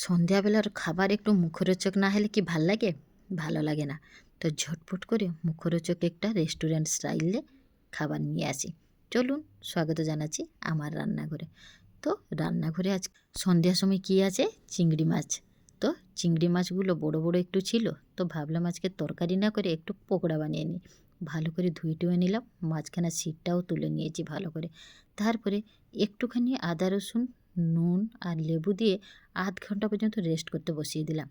সন্ধ্যাবেলার খাবার একটু মুখরোচক না হলে কি ভাল লাগে? ভালো লাগে না। তো ঝটপট করে মুখরোচক একটা রেস্টুরেন্ট স্টাইলে খাবার নিয়ে আসি। চলুন, স্বাগত জানাচ্ছি আমার রান্নাঘরে। তো রান্নাঘরে আজ সন্ধ্যার সময় কি আছে? চিংড়ি মাছ। তো চিংড়ি মাছগুলো বড় বড় একটু ছিল, তো ভাবলাম আজকে তরকারি না করে একটু পকোড়া বানিয়ে নিই। ভালো করে ধুয়ে টুয়ে নিলাম, মাঝখানে সিটটাও তুলে নিয়েছি ভালো করে। তারপরে একটুখানি আদা রসুন, নুন আর লেবু দিয়ে আধ ঘন্টা পর্যন্ত রেস্ট করতে বসিয়ে দিলাম।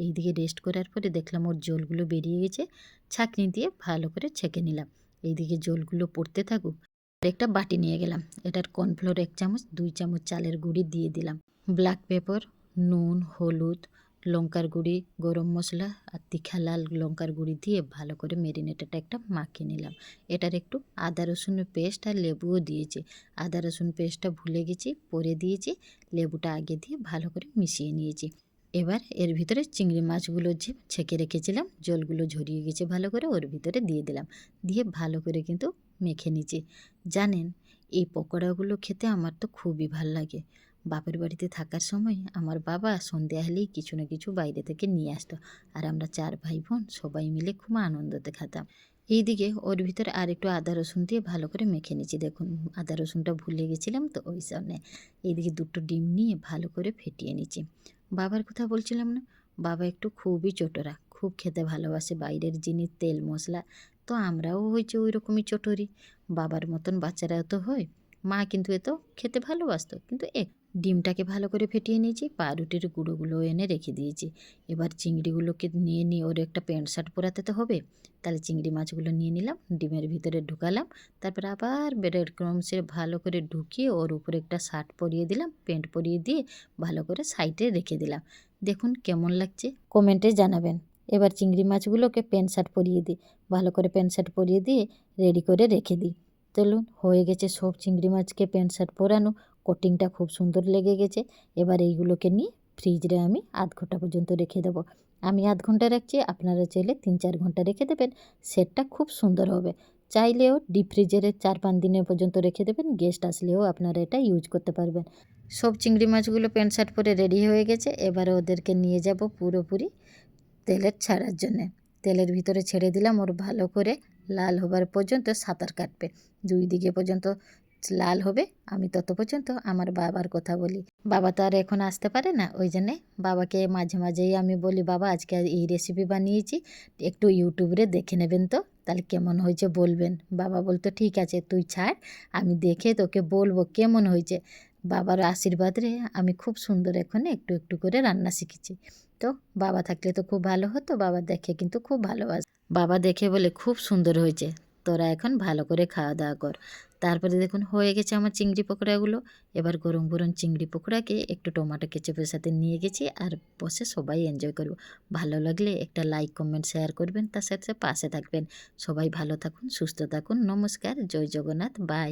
এইদিকে রেস্ট করার পরে দেখলাম ওর জলগুলো বেরিয়ে গেছে, ছাঁকনি দিয়ে ভালো করে ছেঁকে নিলাম। এইদিকে জলগুলো পড়তে থাকুক। একটা বাটি নিয়ে গেলাম, এটার কর্নফ্লোর 1 চামচ, 2 চামচ চালের গুঁড়ি দিয়ে দিলাম, ব্ল্যাক পেপার, নুন, হলুদ, লঙ্কার গুঁড়ি, গরম মশলা আর তিখা লাল লঙ্কার গুঁড়ি দিয়ে ভালো করে ম্যারিনেটেডটা একটা মাখিয়ে নিলাম। এটার একটু আদা রসুনের পেস্ট আর লেবুও দিয়েছি। আদা রসুন পেস্টটা ভুলে গেছি, পরে দিয়েছি। লেবুটা আগে দিয়ে ভালো করে মিশিয়ে নিয়েছি। এবার এর ভিতরে চিংড়ি মাছগুলো যে ছেঁকে রেখেছিলাম, জলগুলো ঝরিয়ে গেছে ভালো করে, ওর ভিতরে দিয়ে দিলাম। দিয়ে ভালো করে কিন্তু মেখে নিচ্ছি। জানেন, এই পকোড়াগুলো খেতে আমার তো খুবই ভাল লাগে। বাপের বাড়িতে থাকার সময় আমার বাবা সন্ধ্যা হলেই কিছু না কিছু বাইরে থেকে নিয়ে আসতো, আর আমরা 4 ভাই বোন সবাই মিলে খুব আনন্দতে খেতাম। এইদিকে ওর ভিতরে আর একটু আদা রসুন দিয়ে ভালো করে মেখে নিচ্ছি। দেখুন, আদা রসুনটা ভুলে গেছিলাম তো ওই জন্যে। এইদিকে 2টো ডিম নিয়ে ভালো করে ফেটিয়ে নিচ্ছি। বাবার কথা বলছিলাম না, বাবা একটু খুবই চটোরা, খুব খেতে ভালোবাসে বাইরের জিনিস, তেল মশলা। তো আমরাও হয়েছে ওই রকমই চটোরি, বাবার মতন বাচ্চারাও তো হয়। মা কিন্তু এত খেতে ভালোবাসতো, কিন্তু ডিমটাকে ভালো করে ফেটিয়ে নিয়েছি, পাউরুটির গুঁড়োগুলো এনে রেখে দিয়েছি। এবার চিংড়িগুলোকে নিয়ে ওর একটা প্যান্ট শার্ট পরাতে তো হবে। তাহলে চিংড়ি মাছগুলো নিয়ে নিলাম, ডিমের ভিতরে ঢুকালাম। তারপর আবার ব্রেড ক্রাম্বসে ভালো করে ঢুকিয়ে ওর উপরে একটা শার্ট পরিয়ে দিলাম, প্যান্ট পরিয়ে দিয়ে ভালো করে সাইডে রেখে দিলাম। দেখুন কেমন লাগছে, কমেন্টে জানাবেন। এবার চিংড়ি মাছগুলোকে প্যান্ট শার্ট পরিয়ে দিই, ভালো করে প্যান্ট শার্ট পরিয়ে দিয়ে রেডি করে রেখে দিই। চলুন, হয়ে গেছে সব চিংড়ি মাছকে প্যান্ট শার্ট পরানো, কোটিংটা খুব সুন্দর লেগে গেছে। এবার এইগুলোকে নিয়ে ফ্রিজে আমি আধ ঘন্টা পর্যন্ত রেখে দেবো। আমি আধ ঘন্টা রাখছি, আপনারা চাইলে 3-4 ঘন্টা রেখে দেবেন, সেটটা খুব সুন্দর হবে। চাইলেও ডিপ ফ্রিজারে 4-5 দিনের পর্যন্ত রেখে দেবেন, গেস্ট আসলেও আপনারা এটা ইউজ করতে পারবেন। সব চিংড়ি মাছগুলো প্যান্ট শার্ট পরে রেডি হয়ে গেছে। এবারে ওদেরকে নিয়ে যাব পুরোপুরি তেলের ছাড়ার জন্যে। তেলের ভিতরে ছেড়ে দিলাম, ওর ভালো করে লাল হবার পর্যন্ত সাঁতার কাটবে। 2 দিকে পর্যন্ত লাল হবে, আমি তত পর্যন্ত আমার বাবার কথা বলি। বাবা তো আর এখন আসতে পারে না, ওই জন্যে বাবাকে মাঝে মাঝেই আমি বলি, বাবা আজকে এই রেসিপি বানিয়েছি, একটু ইউটিউবে দেখে নেবেন তো, তাহলে কেমন হয়েছে বলবেন। বাবা বলতো ঠিক আছে তুই ছাড়, আমি দেখে তোকে বলবো কেমন হয়েছে। বাবার আশীর্বাদে আমি খুব সুন্দর এখন একটু একটু করে রান্না শিখেছি। তো বাবা থাকলে তো খুব ভালো হতো, বাবা দেখে কিন্তু খুব ভালোবাসে। বাবা দেখে বলে খুব সুন্দর হয়েছে, তোরা এখন ভালো করে খাওয়া দাওয়া কর। তারপরে দেখুন হয়ে গেছে আমার চিংড়ি পকোড়াগুলো। এবার গরম গরম চিংড়ি পকোড়াকে একটু টমেটো কেচাপের সাথে নিয়ে গেছি, আর বসে সবাই এনজয় করব। ভালো লাগলে একটা লাইক কমেন্ট শেয়ার করবেন, তার সাথে পাশে থাকবেন। সবাই ভালো থাকুন, সুস্থ থাকুন। নমস্কার, জয় জগন্নাথ, বাই।